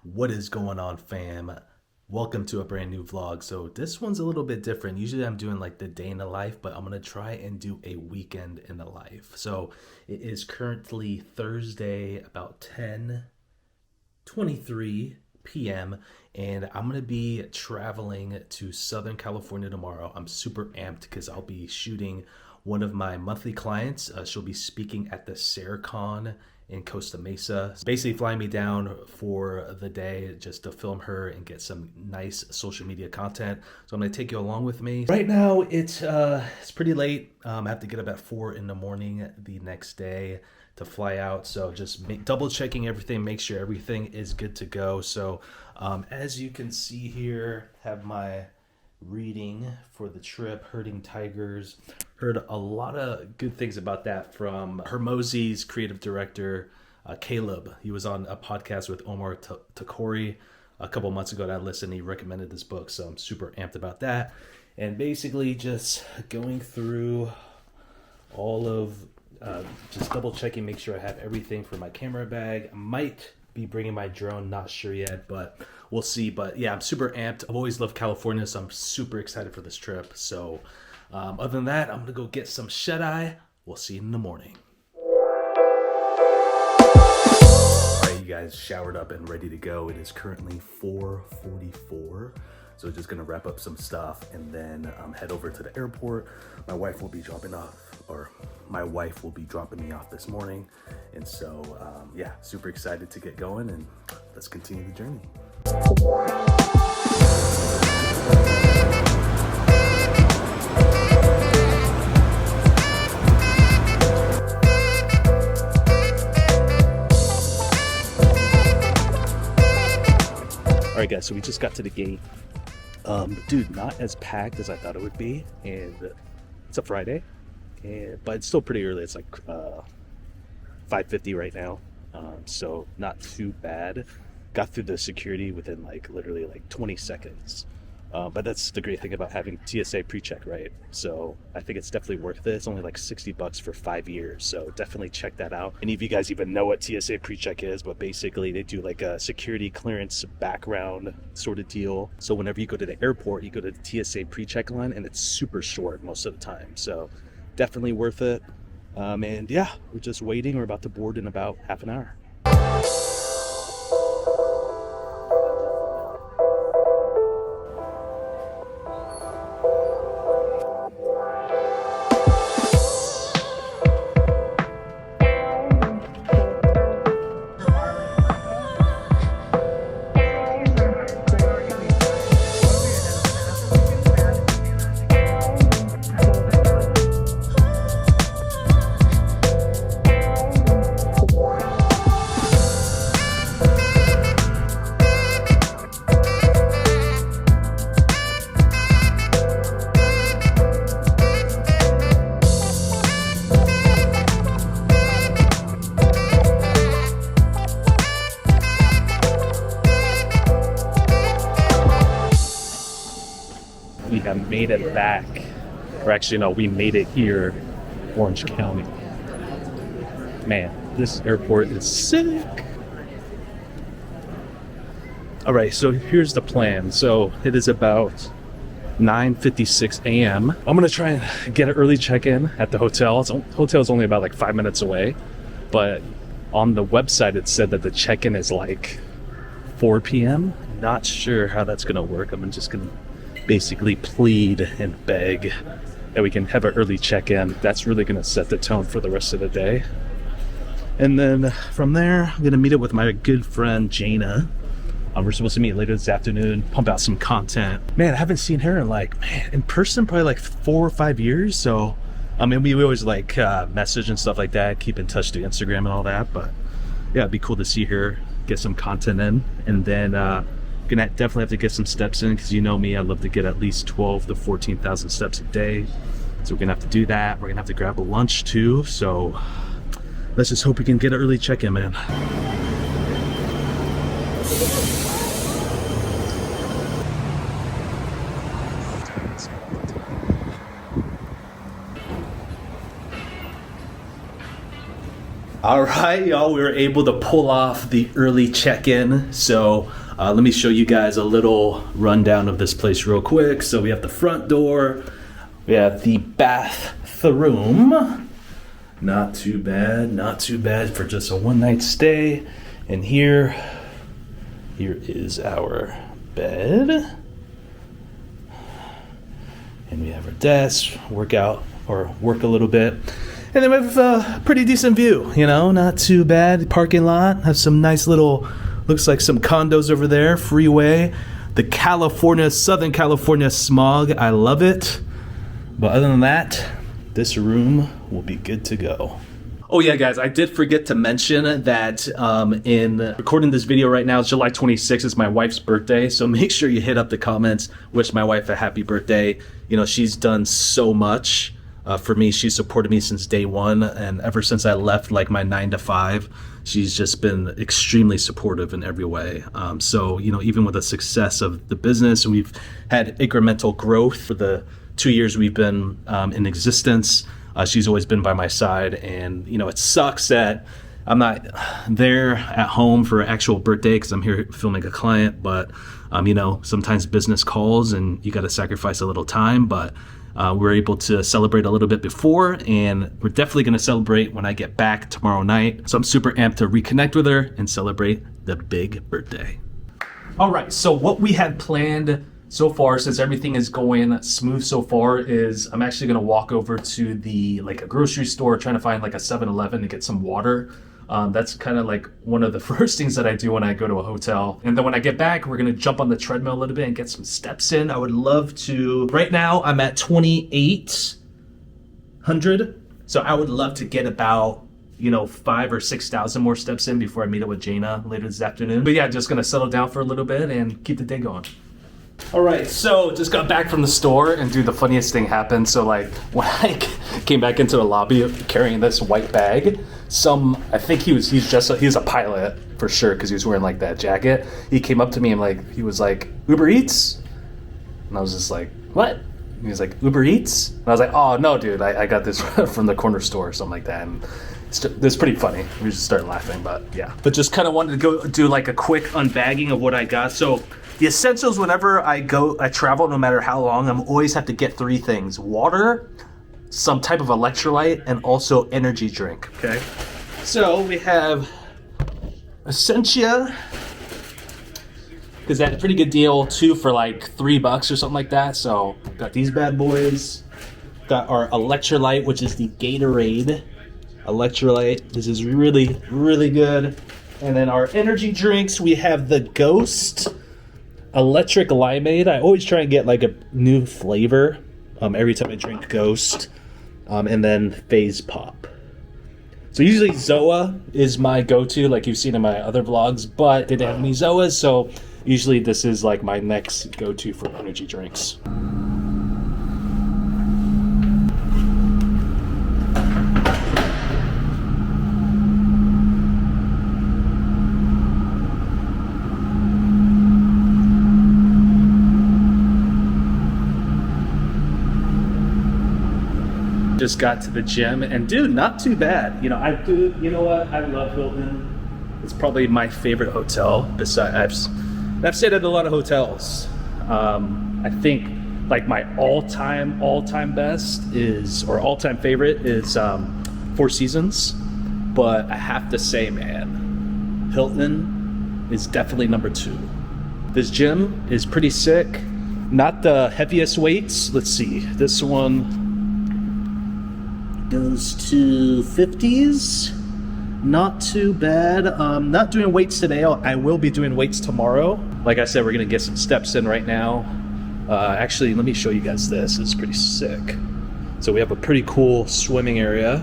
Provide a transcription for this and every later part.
What is going on, fam? Welcome to a brand new vlog. So this one's a little bit different. Usually I'm doing like the day in the life, but I'm gonna try and do a weekend in the life. So it is currently Thursday, about 10:23 p.m. and I'm gonna be traveling to Southern California tomorrow. I'm super amped because I'll be shooting one of my monthly clients. She'll be speaking at the SARECON in Costa Mesa. Basically flying me down for the day just to film her and get some nice social media content. So I'm gonna take you along with me. Right now it's pretty late. I have to get up at 4 in the morning the next day to fly out. So just double checking everything, make sure everything is good to go. So as you can see here, have my reading for the trip, Herding Tigers. Heard a lot of good things about that from Hermosi's creative director, Caleb. He was on a podcast with Omar Takori a couple months ago that I listened. He recommended this book, so I'm super amped about that. And basically just going through all of, just double checking, make sure I have everything for my camera bag. I might be bringing my drone, not sure yet, but we'll see. But yeah, I'm super amped. I've always loved California, so I'm super excited for this trip. So other than that, I'm gonna go get some shut-eye. We'll see you in the morning. All right, you guys, showered up and ready to go. It is currently 4:44. So just gonna wrap up some stuff and then head over to the airport. My wife will be dropping me off this morning. And so, yeah, super excited to get going and let's continue the journey. All right, guys, so we just got to the gate. Dude, not as packed as I thought it would be, and it's a Friday, but it's still pretty early. It's like 5:50 right now, so not too bad. Got through the security within literally 20 seconds. But that's the great thing about having TSA pre-check, right? So I think it's definitely worth it. It's only like $60 for 5 years. So definitely check that out. Any of you guys even know what TSA pre-check is, but basically they do like a security clearance background sort of deal. So whenever you go to the airport, you go to the TSA pre-check line and it's super short most of the time. So definitely worth it. And yeah, we're just waiting. We're about to board in about half an hour. We have made it back, or actually no, we made it here, Orange County. Man, this airport is sick. All right, so here's the plan. So it is about 9:56 a.m. I'm gonna try and get an early check-in at the hotel. The hotel is only about 5 minutes away, but on the website it said that the check-in is 4 p.m. Not sure how that's gonna work. I'm just gonna basically plead and beg that we can have an early check-in. That's really going to set the tone for the rest of the day. And then from there, I'm going to meet up with my good friend Jaina. We're supposed to meet later this afternoon, pump out some content. Man, I haven't seen her in in person probably 4 or 5 years. So I mean, we always message and stuff like that, keep in touch through Instagram and all that. But yeah, it'd be cool to see her, get some content in, and then gonna definitely have to get some steps in because you know me, I love to get at least 12 to 14,000 steps a day. So we're gonna have to do that. We're gonna have to grab a lunch too. So let's just hope we can get an early check-in, man. All right, y'all, we were able to pull off the early check-in. So let me show you guys a little rundown of this place real quick. So we have the front door, we have the bathroom. Not too bad for just a one-night stay. And here is our bed. And we have our desk, work a little bit. And then we have a pretty decent view, you know, not too bad. Parking lot, have some nice little, looks like some condos over there, freeway. The Southern California smog, I love it. But other than that, this room will be good to go. Oh yeah, guys, I did forget to mention that in recording this video right now, it's July 26th, it's my wife's birthday. So make sure you hit up the comments, wish my wife a happy birthday. You know, she's done so much. For me, she supported me since day one, and ever since I left like my 9 to 5, she's just been extremely supportive in every way. So, you know, even with the success of the business, we've had incremental growth for the 2 years we've been in existence. She's always been by my side, and you know, it sucks that I'm not there at home for actual birthday because I'm here filming a client, but you know, sometimes business calls and you got to sacrifice a little time, but we're able to celebrate a little bit before, and we're definitely going to celebrate when I get back tomorrow night. So I'm super amped to reconnect with her and celebrate the big birthday. All right, so what we had planned so far, since everything is going smooth so far, is I'm actually going to walk over to a grocery store, trying to find like a 7-Eleven to get some water. That's kind of like one of the first things that I do when I go to a hotel. And then when I get back, we're gonna jump on the treadmill a little bit and get some steps in. I would love to, right now I'm at 2,800. So I would love to get about, you know, 5,000 or 6,000 more steps in before I meet up with Jaina later this afternoon. But yeah, just gonna settle down for a little bit and keep the day going. All right, so just got back from the store, and dude, the funniest thing happened. So like when I came back into the lobby carrying this white bag, I think he's a pilot for sure because he was wearing like that jacket. He came up to me and he was like, Uber Eats? And I was just like, what? And he was like, Uber Eats? And I was like, oh no, dude, I got this from the corner store or something like that. And it's pretty funny. We just started laughing, but yeah. But just kind of wanted to go do like a quick unbagging of what I got. So the essentials, whenever I travel, no matter how long, I'm always have to get 3 things: water, some type of electrolyte, and also energy drink. Okay. So we have Essentia, because they had a pretty good deal too for like $3 or something like that. So got these bad boys. Got our electrolyte, which is the Gatorade electrolyte. This is really, really good. And then our energy drinks, we have the Ghost Electric Limeade. I always try and get like a new flavor every time I drink Ghost. And then Phase Pop. So usually Zoa is my go-to, like you've seen in my other vlogs, but they didn't have any Zoas, so usually this is like my next go-to for energy drinks. Just got to the gym, and dude, not too bad. You know what? I love Hilton. It's probably my favorite hotel. Besides, I've stayed at a lot of hotels. I think like my all-time best is, or all-time favorite is Four Seasons. But I have to say, man, Hilton is definitely number 2. This gym is pretty sick. Not the heaviest weights. Let's see. This one goes to 50s. Not too bad. Not doing weights today. I will be doing weights tomorrow. Like I said, we're gonna get some steps in right now. Actually, let me show you guys this. It's pretty sick. So we have a pretty cool swimming area.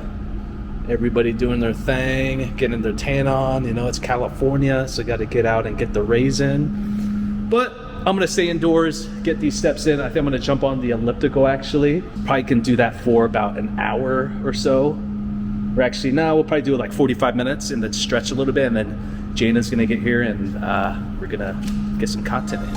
Everybody doing their thing, getting their tan on. You know, it's California, so got to get out and get the rays in. But I'm gonna stay indoors, get these steps in. I think I'm gonna jump on the elliptical actually. Probably can do that for about an hour or so. Or actually, no, we'll probably do like 45 minutes and then stretch a little bit, and then Jaina's gonna get here and we're gonna get some content in.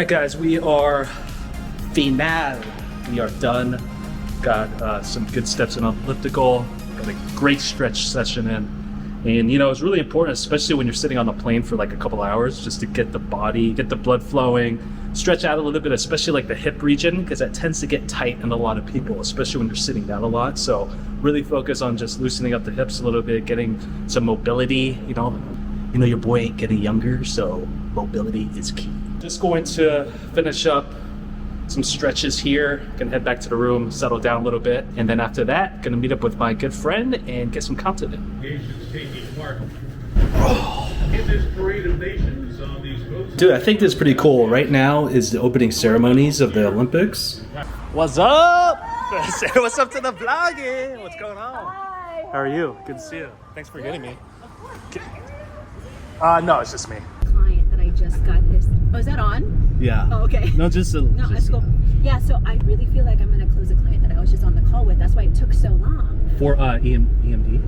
right, guys, we are final. We are done. Got some good steps in elliptical. Got a great stretch session in. And you know, it's really important, especially when you're sitting on the plane for like a couple hours, just to get the body, get the blood flowing, stretch out a little bit, especially like the hip region, because that tends to get tight in a lot of people, especially when you're sitting down a lot. So really focus on just loosening up the hips a little bit, getting some mobility. You know, your boy ain't getting younger, so mobility is key. Just going to finish up some stretches here, gonna head back to the room, settle down a little bit, and then after that, gonna meet up with my good friend and get some content in. Dude, I think this is pretty cool. Right now is the opening ceremonies of the Olympics. What's up? What's up to the vlogging? What's going on? Hi. How are you? Good to see you. Thanks for getting me. No, it's just me. Client that I just got this. Oh, is that on? Yeah. Oh, okay. No, just No, that's cool. Yeah, so I really feel like I'm gonna close a client that I was just on the call with. That's why it took so long. For EMD?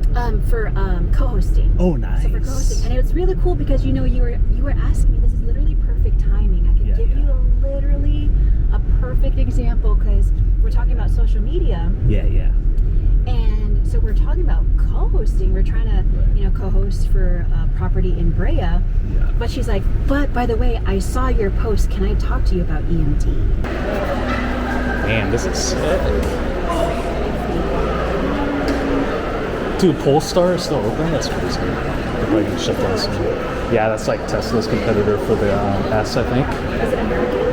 For co-hosting. Oh, nice. So for co-hosting, and it's really cool because you were asking me. This is literally perfect timing. I can give you literally a perfect example because we're talking about social media. Yeah. And so we're talking about co-hosting. We're trying to, co-host for a property in Brea. Yeah. But she's like, but by the way, I saw your post. Can I talk to you about EMD? Man, this is sick. Dude, Polestar is still open? That's crazy. They're probably gonna shut down soon. Yeah, that's like Tesla's competitor for the S, I think. Is it American?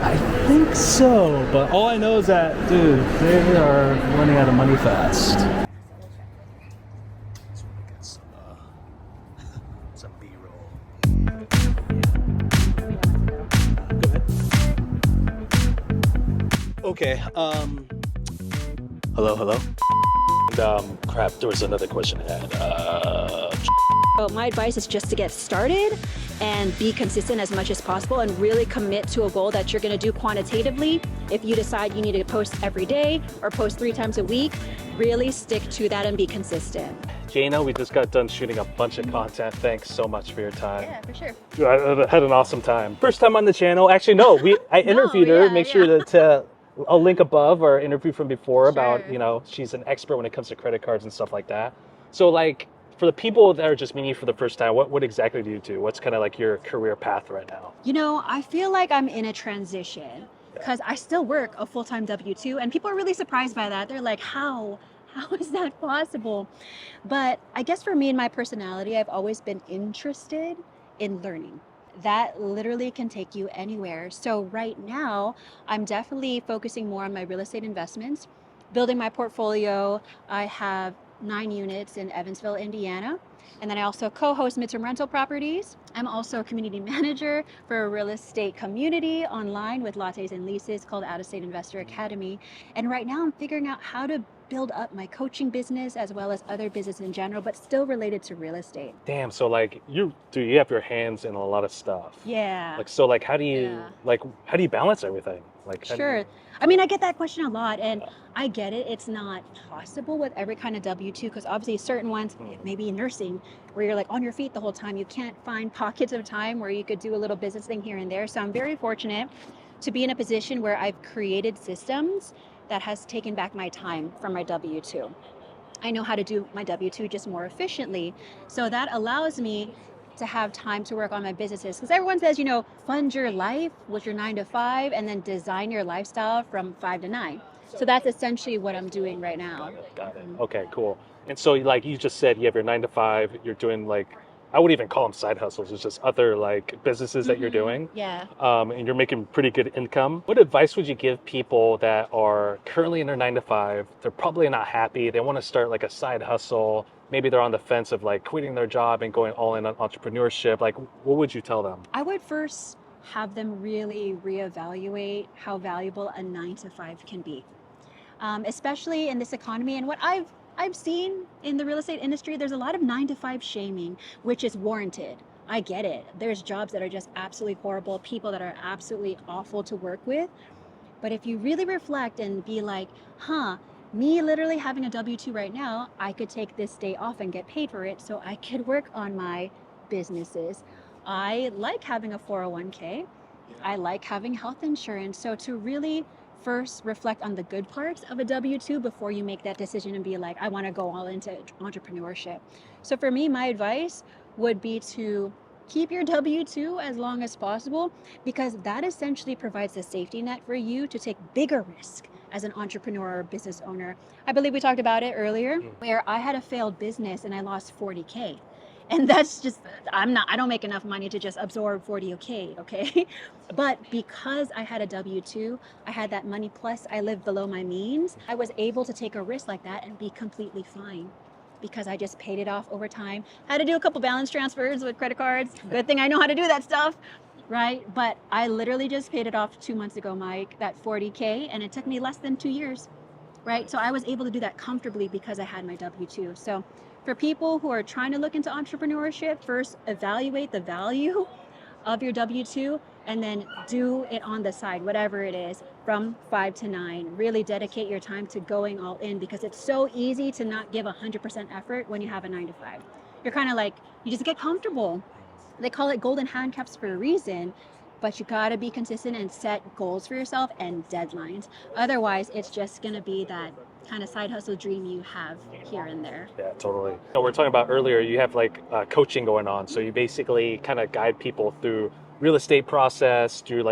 I think so, but all I know is that, dude, they are running out of money fast. Some B-roll. Go ahead. Okay, hello? And, crap, there was another question I had. So my advice is just to get started and be consistent as much as possible and really commit to a goal that you're going to do quantitatively. If you decide you need to post every day or post 3 times a week, really stick to that and be consistent. Jana, we just got done shooting a bunch of content. Thanks so much for your time. Yeah, for sure. I had an awesome time. First time on the channel. Actually, no, I interviewed her. Make sure that I'll link above our interview from before about, she's an expert when it comes to credit cards and stuff like that. So like, for the people that are just meeting you for the first time, what exactly do you do? What's kind of like your career path right now? I feel like I'm in a transition because I still work a full-time W-2 and people are really surprised by that. They're like, how is that possible? But I guess for me and my personality, I've always been interested in learning. That literally can take you anywhere. So right now, I'm definitely focusing more on my real estate investments, building my portfolio. I have 9 units in Evansville, Indiana. And then I also co-host midterm rental properties. I'm also a community manager for a real estate community online with lattes and leases called Out of State Investor Academy. And right now I'm figuring out how to build up my coaching business as well as other business in general, but still related to real estate. Damn, so like you have your hands in a lot of stuff. Yeah. How do you balance everything? Sure. I mean, I get that question a lot and I get it. It's not possible with every kind of W-2 because obviously certain ones, maybe nursing, where you're like on your feet the whole time. You can't find pockets of time where you could do a little business thing here and there. So I'm very fortunate to be in a position where I've created systems that has taken back my time from my W-2. I know how to do my W-2 just more efficiently. So that allows me to have time to work on my businesses. Because everyone says, fund your life with your 9 to 5 and then design your lifestyle from 5 to 9. So that's essentially what I'm doing right now. Got it. Okay, cool. And so like you just said, you have your 9 to 5, you're doing like, I wouldn't even call them side hustles. It's just other like businesses that you're doing. Yeah. And you're making pretty good income. What advice would you give people that are currently in their 9 to 5? They're probably not happy. They want to start like a side hustle. Maybe they're on the fence of like quitting their job and going all in on entrepreneurship. Like, what would you tell them? I would first have them really reevaluate how valuable a 9 to 5 can be, especially in this economy. And what I've seen in the real estate industry, there's a lot of 9 to 5 shaming, which is warranted. I get it. There's jobs that are just absolutely horrible, people that are absolutely awful to work with. But if you really reflect and be like, me literally having a W-2 right now, I could take this day off and get paid for it so I could work on my businesses. I like having a 401k. I like having health insurance. So to really first reflect on the good parts of a W-2 before you make that decision and be like, I want to go all into entrepreneurship. So for me, my advice would be to keep your W-2 as long as possible, because that essentially provides a safety net for you to take bigger risk as an entrepreneur or business owner. I believe we talked about it earlier, where I had a failed business and I lost 40K. And that's just, I don't make enough money to just absorb 40K, okay? But because I had a W-2, I had that money plus I lived below my means, I was able to take a risk like that and be completely fine, because I just paid it off over time. Had to do a couple balance transfers with credit cards. Good thing I know how to do that stuff, right? But I literally just paid it off 2 months ago, Mike, that 40K, and it took me less than 2 years, right? So I was able to do that comfortably because I had my W-2. So for people who are trying to look into entrepreneurship, first evaluate the value of your W-2 and then do it on the side, whatever it is, from 5 to 9. Really dedicate your time to going all in, because it's so easy to not give 100% effort when you have a 9 to 5. You're kind of like, you just get comfortable. They call it golden handcuffs for a reason, but you gotta be consistent and set goals for yourself and deadlines. Otherwise, it's just gonna be that kind of side hustle dream you have here and there. Yeah, totally. So we're talking about earlier, you have like coaching going on. So you basically kind of guide people through real estate process, you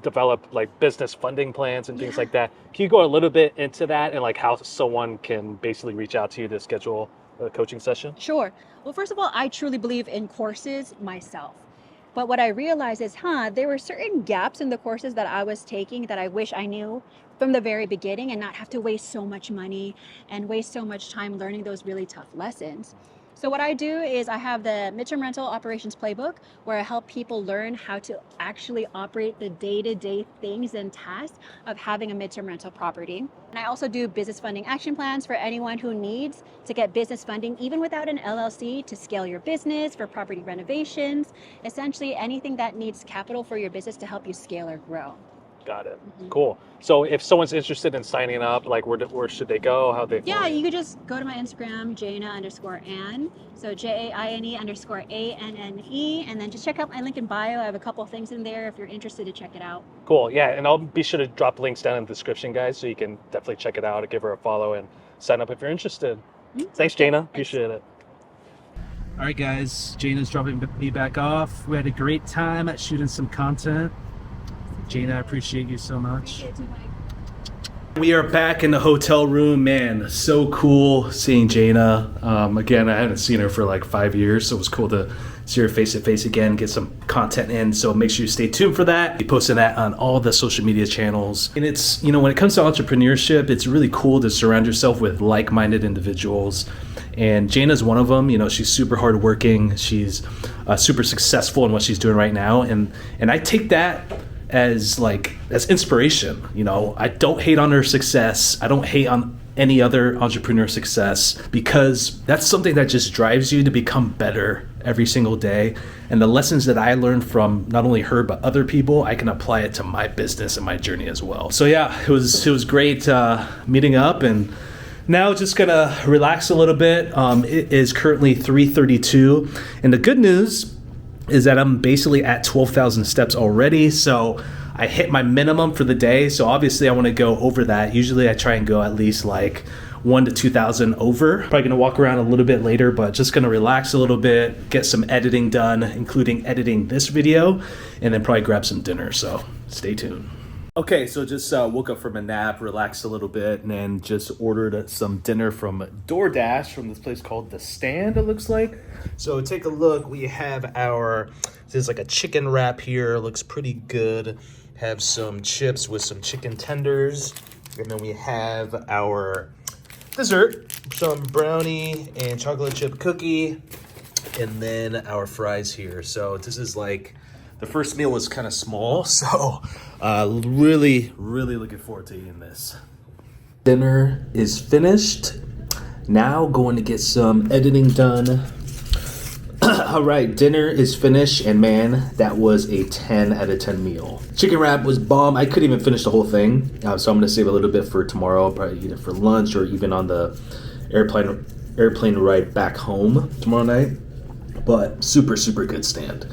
develop like business funding plans and things like that. Can you go a little bit into that and like how someone can basically reach out to you to schedule a coaching session? Sure. Well, first of all, I truly believe in courses myself. But what I realized is, there were certain gaps in the courses that I was taking that I wish I knew from the very beginning and not have to waste so much money and waste so much time learning those really tough lessons. So what I do is I have the midterm rental operations playbook, where I help people learn how to actually operate the day-to-day things and tasks of having a midterm rental property. And I also do business funding action plans for anyone who needs to get business funding, even without an LLC, to scale your business, for property renovations, essentially anything that needs capital for your business to help you scale or grow. Got it. Cool. So if someone's interested in signing up, like where should they go? How they? Yeah, you could just go to my Instagram, Jaina_Anne. So JAINE_ANNE, and then just check out my link in bio. I have a couple of things in there if you're interested to check it out. Cool. Yeah, and I'll be sure to drop links down in the description, guys, so you can definitely check it out and give her a follow and sign up if you're interested. Thanks, Jaina. Appreciate it. All right, guys, Jaina's dropping me back off. We had a great time at shooting some content. Jaina, I appreciate you so much. We are back in the hotel room, man. So cool seeing Jaina. Again, I hadn't seen her for like 5 years, so it was cool to see her face to face again, get some content in. So make sure you stay tuned for that. Be posting that on all the social media channels. And it's, when it comes to entrepreneurship, it's really cool to surround yourself with like-minded individuals. And Jaina's one of them. She's super hardworking. She's super successful in what she's doing right now. And I take that as inspiration. I don't hate on her success. I don't hate on any other entrepreneur success, because that's something that just drives you to become better every single day. And the lessons that I learned from not only her but other people, I can apply it to my business and my journey as well. So yeah, it was great meeting up, and now just gonna relax a little bit. It is currently 3:32, and the good news is that I'm basically at 12,000 steps already. So I hit my minimum for the day. So obviously I want to go over that. Usually I try and go at least like 1,000 to 2,000 over. Probably going to walk around a little bit later, but just going to relax a little bit, get some editing done, including editing this video, and then probably grab some dinner. So stay tuned. Okay, so just woke up from a nap, relaxed a little bit, and then just ordered some dinner from DoorDash from this place called The Stand, it looks like. So take a look. We have this is like a chicken wrap here. Looks pretty good. Have some chips with some chicken tenders. And then we have our dessert, some brownie and chocolate chip cookie. And then our fries here. So this is like, the first meal was kind of small, so really looking forward to eating this. Dinner is finished. Now going to get some editing done. All right, dinner is finished, and man, that was a 10 out of 10 meal. Chicken wrap was bomb. I couldn't even finish the whole thing, so I'm gonna save a little bit for tomorrow. I'll probably eat it for lunch or even on the airplane ride back home tomorrow night. But super good stand.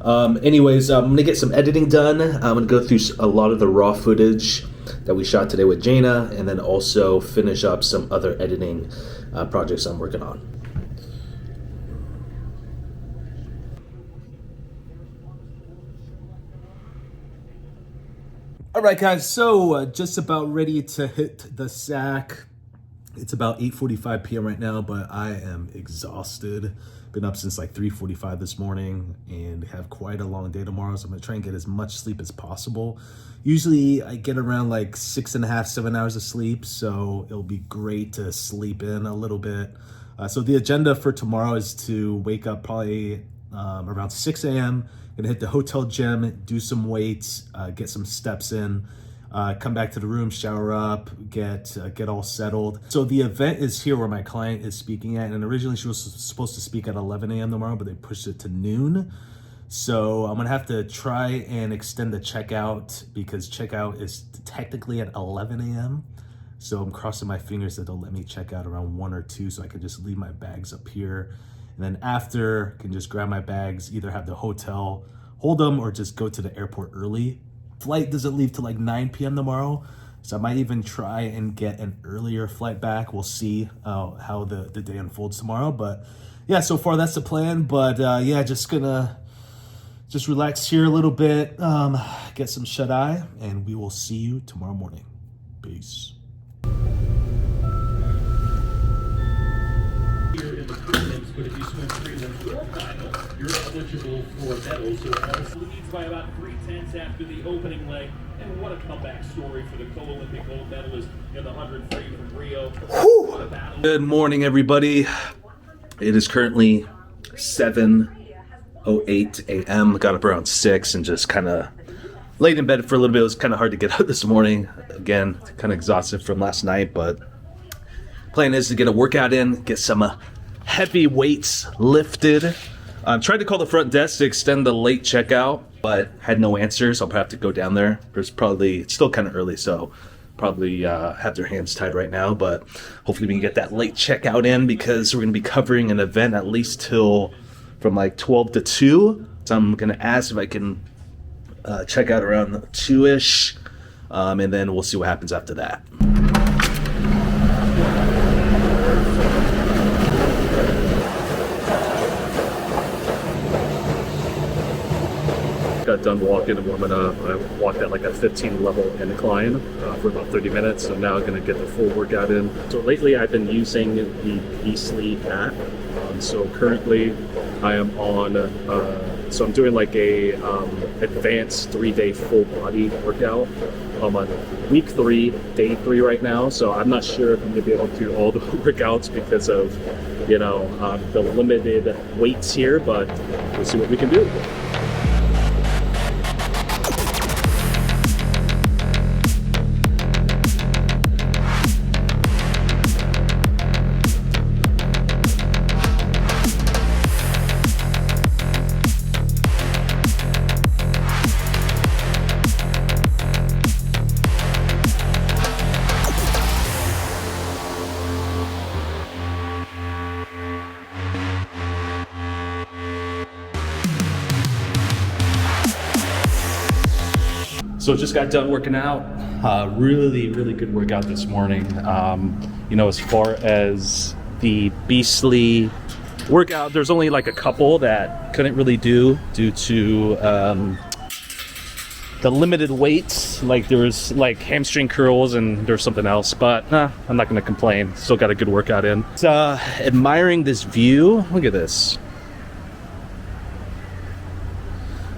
Anyways, I'm gonna get some editing done. I'm gonna go through a lot of the raw footage that we shot today with Jaina, and then also finish up some other editing projects I'm working on. All right, guys, so just about ready to hit the sack. It's about 8:45 p.m. right now, but I am exhausted. Been up since like 3:45 this morning and have quite a long day tomorrow, so I'm gonna try and get as much sleep as possible. Usually I get around like 6.5, 7 hours of sleep, so it'll be great to sleep in a little bit. So the agenda for tomorrow is to wake up probably around 6 a.m., gonna hit the hotel gym, do some weights, get some steps in, come back to the room, shower up, get all settled. So the event is here where my client is speaking at, and originally she was supposed to speak at 11 a.m. tomorrow, but they pushed it to noon. So I'm gonna have to try and extend the checkout because checkout is technically at 11 a.m. So I'm crossing my fingers that they'll let me check out around 1 or 2 so I can just leave my bags up here. And then after, I can just grab my bags, either have the hotel hold them or just go to the airport early. Flight doesn't leave till like 9 p.m. tomorrow, so I might even try and get an earlier flight back. We'll see how the day unfolds tomorrow. But yeah, so far that's the plan. But yeah, just gonna relax here a little bit, get some shut-eye, and we will see you tomorrow morning. Peace. But if you swim prelims or final, you're eligible for a medal. So Ellis leads by about 3/10 after the opening leg. And what a comeback story for the co-Olympic gold medalist in the 100 free from Rio. Good morning, everybody. It is currently 7:08 a.m. Got up around 6 and just kind of laid in bed for a little bit. It was kind of hard to get up this morning. Again, kind of exhausted from last night, but plan is to get a workout in, get some heavy weights lifted. Tried to call the front desk to extend the late checkout, but had no answers. I'll probably have to go down there. It's still kind of early, so probably have their hands tied right now, but hopefully we can get that late checkout in because we're going to be covering an event at least till from like 12 to 2. So I'm going to ask if I can check out around 2-ish, and then we'll see what happens after that. Got done walking and warming up. I walked at like a 15 level incline for about 30 minutes. So now I'm gonna get the full workout in. So lately I've been using the Beastly app. So currently I am on, so I'm doing like a advanced 3-day full body workout. I'm on week 3, day 3 right now. So I'm not sure if I'm gonna be able to do all the workouts because of, the limited weights here, but we'll see what we can do. So just got done working out. Really good workout this morning. As far as the Beastly workout, there's only like a couple that couldn't really do due to the limited weights. Like there was like hamstring curls and there's something else, but I'm not gonna complain. Still got a good workout in. Admiring this view. Look at this.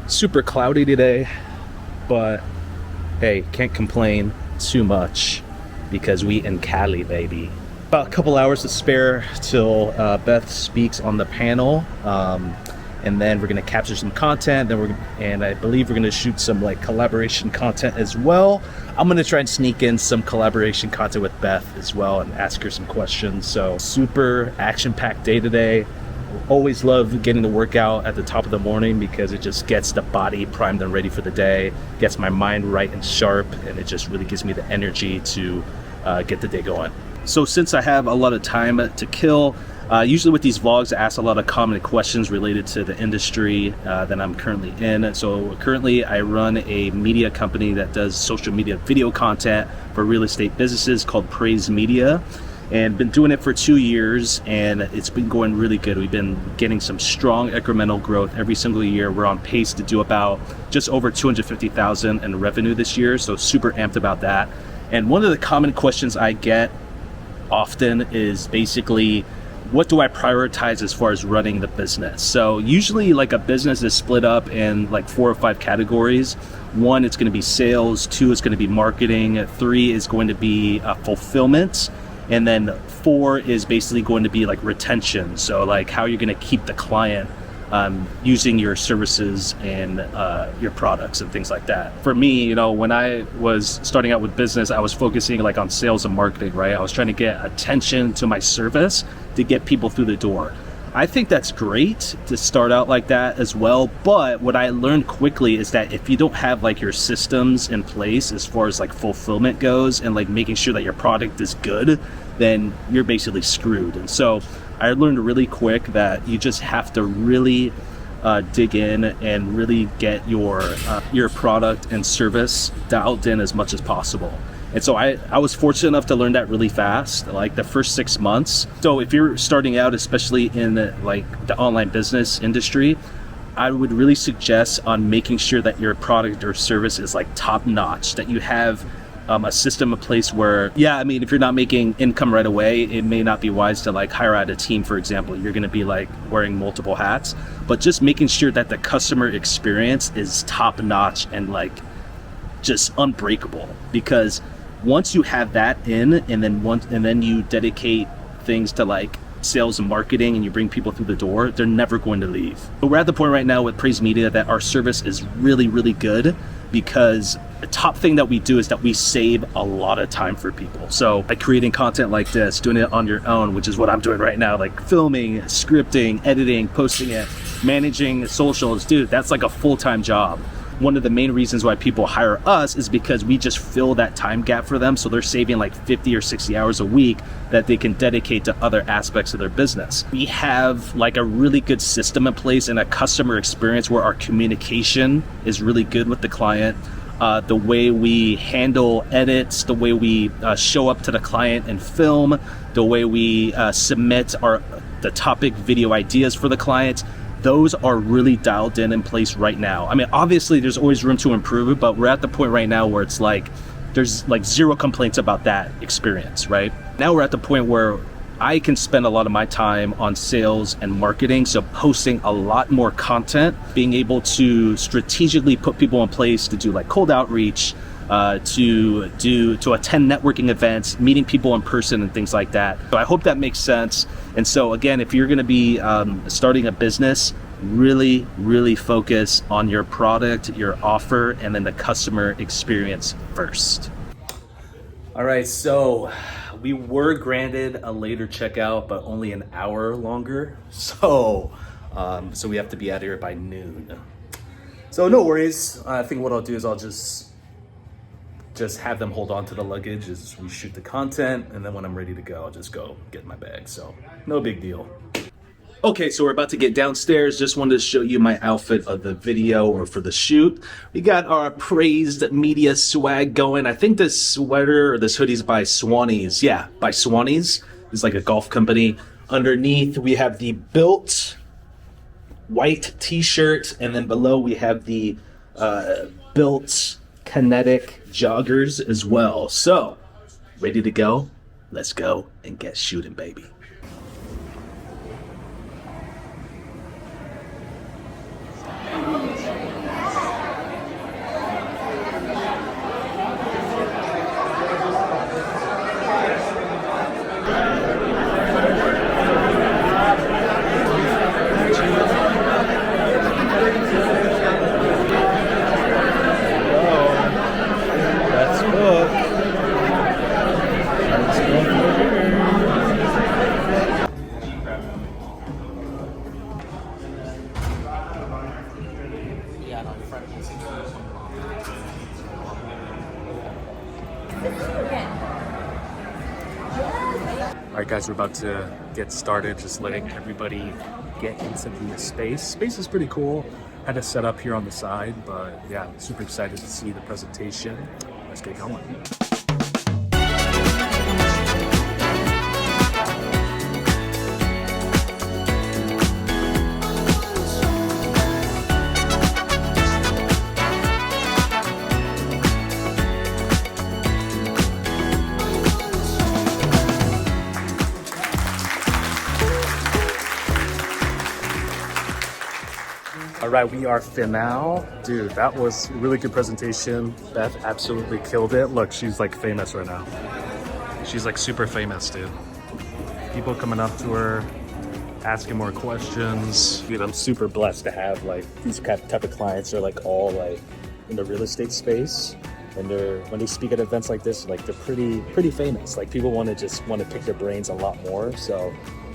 Super cloudy today, but hey, can't complain too much because we in Cali, baby. About a couple hours to spare till Beth speaks on the panel, and then we're gonna capture some content. And I believe we're gonna shoot some like collaboration content as well. I'm gonna try and sneak in some collaboration content with Beth as well and ask her some questions. So super action-packed day today. Always love getting the workout at the top of the morning because it just gets the body primed and ready for the day, gets my mind right and sharp, and it just really gives me the energy to get the day going. So since I have a lot of time to kill, usually with these vlogs, I ask a lot of common questions related to the industry that I'm currently in. So currently I run a media company that does social media video content for real estate businesses called Praise Media, and been doing it for 2 years, and it's been going really good. We've been getting some strong incremental growth every single year. We're on pace to do about just over 250,000 in revenue this year, so super amped about that. And one of the common questions I get often is basically, what do I prioritize as far as running the business? So usually like a business is split up in like 4 or 5 categories. 1, it's going to be sales. 2, it's going to be marketing. 3 is going to be fulfillment. And then 4 is basically going to be like retention. So like how you're going to keep the client using your services and your products and things like that. For me, you know, when I was starting out with business, I was focusing like on sales and marketing, right? I was trying to get attention to my service to get people through the door. I think that's great to start out like that as well. But what I learned quickly is that if you don't have like your systems in place as far as like fulfillment goes and like making sure that your product is good, then you're basically screwed. And so I learned really quick that you just have to really dig in and really get your product and service dialed in as much as possible. And so I was fortunate enough to learn that really fast, like the first 6 months. So if you're starting out, especially in like the online business industry, I would really suggest on making sure that your product or service is like top notch, that you have a system in place where, yeah, I mean, if you're not making income right away, it may not be wise to like hire out a team, for example. You're going to be like wearing multiple hats, but just making sure that the customer experience is top notch and like just unbreakable. Because once you have that in, and then you dedicate things to like sales and marketing and you bring people through the door, they're never going to leave. But we're at the point right now with Praise Media that our service is really, really good, because the top thing that we do is that we save a lot of time for people. So by creating content like this, doing it on your own, which is what I'm doing right now, like filming, scripting, editing, posting it, managing socials, dude, that's like a full-time job. One of the main reasons why people hire us is because we just fill that time gap for them. So they're saving like 50 or 60 hours a week that they can dedicate to other aspects of their business. We have like a really good system in place and a customer experience where our communication is really good with the client. The way we handle edits, the way we show up to the client and film, the way we submit the topic video ideas for the clients, those are really dialed in place right now. I mean, obviously there's always room to improve it, but we're at the point right now where it's like, there's like zero complaints about that experience, right? Now we're at the point where I can spend a lot of my time on sales and marketing, so posting a lot more content, being able to strategically put people in place to do like cold outreach, to attend networking events, meeting people in person and things like that. So I hope that makes sense. And so again, if you're going to be starting a business, really, really focus on your product, your offer, and then the customer experience first. All right, so we were granted a later checkout, but only an hour longer. So we have to be out of here by noon. So no worries. I think what I'll do is I'll just have them hold on to the luggage as we shoot the content, and then when I'm ready to go, I'll just go get my bag. So no big deal. Okay, so we're about to get downstairs. Just wanted to show you my outfit of the video or for the shoot. We got our Praised Media swag going. I think this sweater or this hoodie is by Swannies. Yeah, by Swannies. It's like a golf company. Underneath, we have the Built white t-shirt, and then below we have the Built Kinetic joggers as well. So, ready to go? Let's go and get shooting, baby. All right, guys, we're about to get started. Just letting everybody get into the space. Space is pretty cool. Had to set up here on the side, but yeah, super excited to see the presentation. Let's get going. All right, we are finale. Dude, that was a really good presentation. Beth absolutely killed it. Look, she's like famous right now. She's like super famous, dude. People coming up to her, asking more questions. Dude, I'm super blessed to have like these type of clients. They're like all like in the real estate space. And when they speak at events like this, like they're pretty famous. Like people want to pick their brains a lot more. So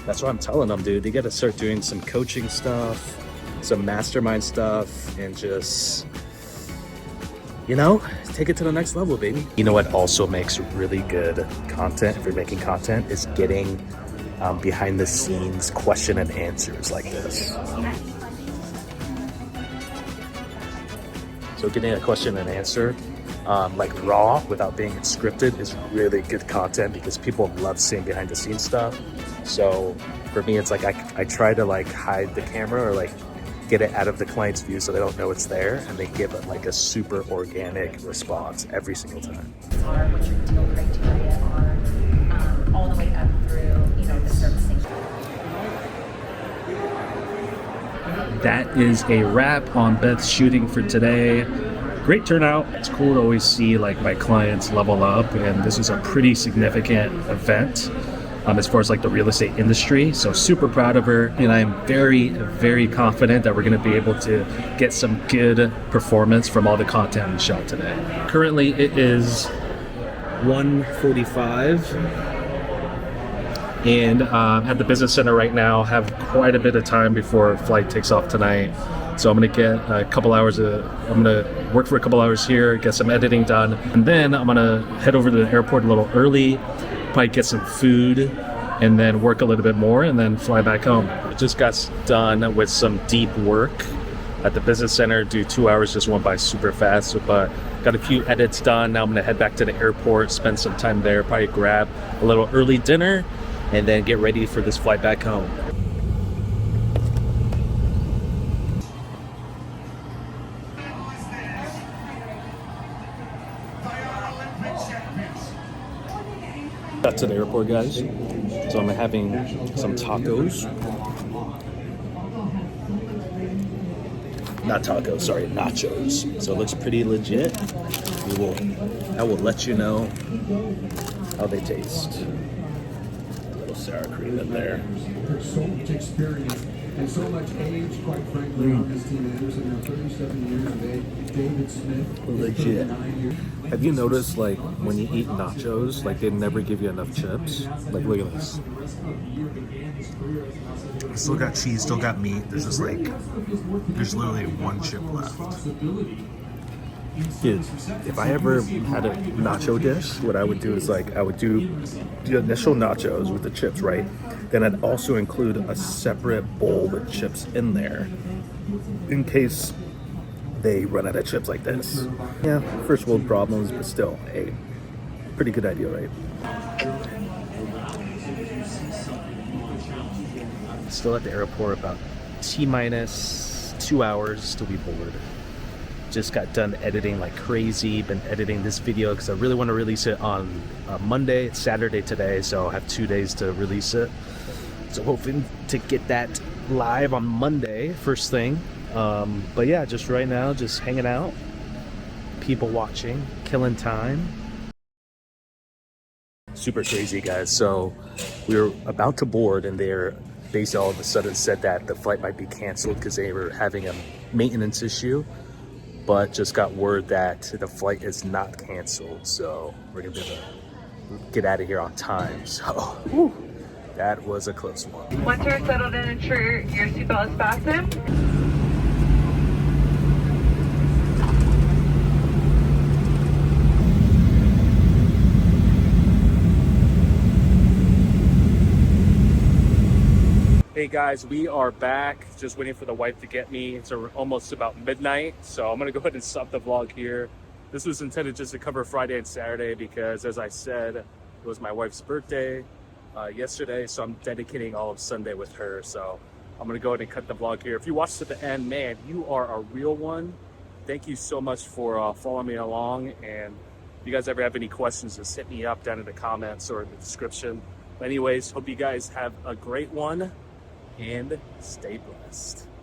that's what I'm telling them, dude. They got to start doing some coaching stuff, some mastermind stuff, and just, you know, take it to the next level, baby. You know what also makes really good content, if you're making content, is getting behind the scenes question and answers like this. So getting a question and answer like raw without being scripted is really good content because people love seeing behind the scenes stuff. So for me, it's like I try to like hide the camera or like get it out of the client's view so they don't know it's there, and they give it like a super organic response every single time. Are what your deal criteria are, all the way up through, you know, the servicing. That is a wrap on Beth's shooting for today. Great turnout. It's cool to always see like my clients level up, and this is a pretty significant event as far as like the real estate industry. So super proud of her, and I'm very, very confident that we're going to be able to get some good performance from all the content we shot today. Currently it is 1:45 and at the business center right now. Have quite a bit of time before flight takes off tonight. So I'm going to get a couple hours I'm going to work for a couple hours here, get some editing done, and then I'm going to head over to the airport a little early, probably get some food, and then work a little bit more, and then fly back home. I just got done with some deep work at the business center. 2 hours just went by super fast, but got a few edits done. Now I'm going to head back to the airport, spend some time there, probably grab a little early dinner, and then get ready for this flight back home. Got to the airport, guys. So I'm having some tacos. Not tacos, sorry, nachos. So it looks pretty legit. I will let you know how they taste. A little sour cream in there. There's so much experience and so much age, quite frankly, on this team. Anderson, now 37 years of age. David Smith, Legit. 39 years. Have you noticed, like, when you eat nachos, like, they never give you enough chips? Like, look at this. Still got cheese, still got meat. There's just like, there's literally one chip left. Dude, if I ever had a nacho dish, what I would do is like, I would do the initial nachos with the chips, right? Then I'd also include a separate bowl with chips in there in case they run out of chips like this. Yeah, first world problems, but still, hey, pretty good idea, right? Still at the airport, about T-minus 2 hours till we board. Just got done editing like crazy. Been editing this video because I really want to release it on Monday. It's Saturday today, so I have 2 days to release it. So hoping to get that live on Monday, first thing. But yeah, just right now, just hanging out, people watching, killing time. Super crazy, guys. So we were about to board, and they're basically all of a sudden said that the flight might be canceled because they were having a maintenance issue. But just got word that the flight is not canceled, so we're gonna be able to get out of here on time. So whew, that was a close one. Once you're settled in, ensure your seatbelt is fastened. Hey guys, we are back. Just waiting for the wife to get me. It's almost about midnight, so I'm gonna go ahead and stop the vlog here. This was intended just to cover Friday and Saturday because, as I said, it was my wife's birthday yesterday, so I'm dedicating all of Sunday with her. So I'm gonna go ahead and cut the vlog here. If you watched to the end, man, you are a real one. Thank you so much for following me along. And if you guys ever have any questions, just hit me up down in the comments or in the description. But anyways, hope you guys have a great one and stay blessed.